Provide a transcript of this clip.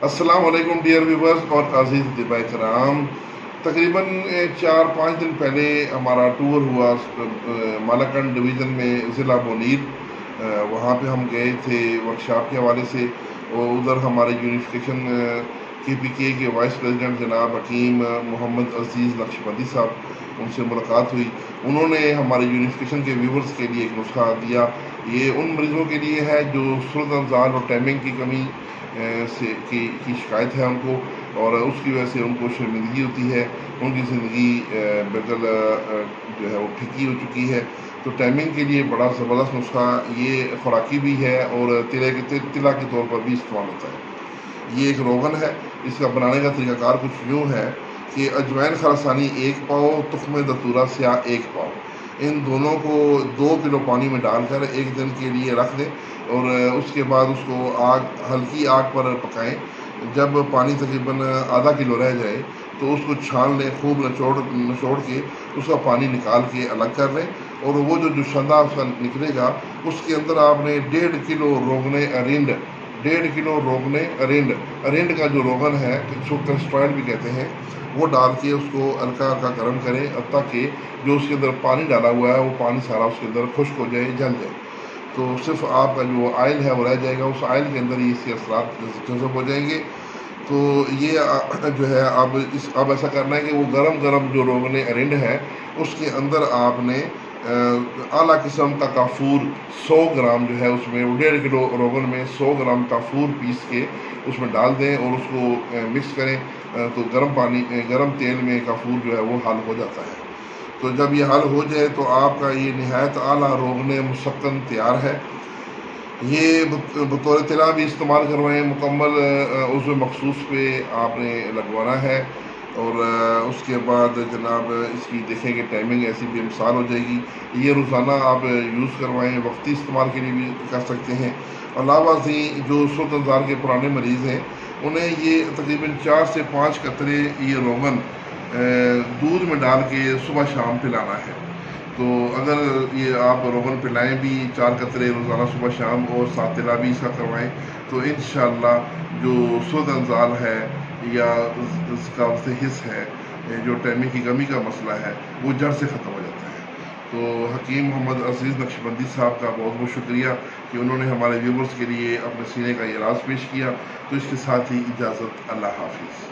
السلام علیکم dear viewers اور عزیز طلباء کرام. تقریباً 4-5 دن پہلے ہمارا ٹور ہوا مالاکنڈ ڈویژن میں ضلع بونیر. وہاں پہ ہم گئے تھے ورکشاپ کے حوالے سے، اور ادھر ہمارے یونیفیکیشن KPK کے وائس پریزیڈنٹ جناب حکیم محمد عزیز نقشبندی صاحب، ان سے ملاقات ہوئی. انہوں نے ہمارے یونیفیکیشن کے ویورز کے لیے ایک نسخہ دیا. یہ ان مریضوں کے لیے ہے جو سرد انزال اور ٹائمنگ کی کمی کی شکایت ہے ان کو، اور اس کی وجہ سے ان کو شرمندگی ہوتی ہے، ان کی زندگی بالکل جو ہے وہ پھیکی ہو چکی ہے. تو ٹائمنگ کے لیے بڑا زبردست نسخہ، یہ خوراکی بھی ہے اور طلا کے طور پر بھی استعمال ہوتا ہے. یہ ایک روغن ہے. اس کا بنانے کا طریقہ کار کچھ یوں ہے کہ اجوائن خراسانی 1 پاؤ، تخم دتورہ سیاہ 1 پاؤ، ان دونوں کو 2 کلو پانی میں ڈال کر 1 دن کے لیے رکھ دیں، اور اس کے بعد اس کو ہلکی آگ پر پکائیں. جب پانی تقریباً آدھا کلو رہ جائے تو اس کو چھان لیں، خوب نچوڑ کے اس کا پانی نکال کے الگ کر لیں، اور وہ جو جوشندہ اس کا نکلے گا اس کے اندر آپ نے 1.5 کلو روغن ارنڈ، 1.5 کلو روغن ارنڈ کا جو روغن ہے اس کو کسٹرائل بھی کہتے ہیں، وہ ڈال کے اس کو ہلکا ہلکا گرم کریں تاکہ جو اس کے اندر پانی ڈالا ہوا ہے وہ پانی سارا اس کے اندر خشک ہو جائے، جل جائے. تو صرف آپ کا جو آئل ہے وہ رہ جائے گا، اس آئل کے اندر ہی اس کے اثرات جذب ہو جائیں گے. تو یہ جو ہے اب ایسا کرنا ہے کہ وہ گرم جو روغن ارنڈ ہے اس کے اندر آپ نے اعلیٰ قسم کا کافور 100 گرام جو ہے اس میں، 1.5 کلو روغن میں 100 گرام کافور پیس کے اس میں ڈال دیں اور اس کو مکس کریں. تو گرم تیل میں کافور جو ہے وہ حل ہو جاتا ہے. تو جب یہ حل ہو جائے تو آپ کا یہ نہایت اعلیٰ روغن مسکن تیار ہے. یہ بطور طلا بھی استعمال کروائیں، مکمل عضو مخصوص پہ آپ نے لگوانا ہے، اور اس کے بعد جناب اس کی دیکھیں کہ ٹائمنگ ایسی بھی مثال ہو جائے گی. یہ روزانہ آپ یوز کروائیں، وقتی استعمال کے لیے بھی کر سکتے ہیں. علاوہ ازیں جو سرد انزال کے پرانے مریض ہیں انہیں یہ تقریباً 4 سے 5 قطرے یہ روغن دودھ میں ڈال کے صبح شام پلانا ہے. تو اگر یہ آپ روغن پلائیں بھی 4 قطرے روزانہ صبح شام، اور ساتھ طلا بھی اس کا کروائیں، تو انشاءاللہ جو سرد انزال ہے یا اس کا حص ہے، جو ٹائمنگ کی کمی کا مسئلہ ہے، وہ جڑ سے ختم ہو جاتا ہے. تو حکیم محمد عزیز نقشبندی صاحب کا بہت بہت شکریہ کہ انہوں نے ہمارے ویورز کے لیے اپنے سینے کا یہ راز پیش کیا. تو اس کے ساتھ ہی اجازت، اللہ حافظ.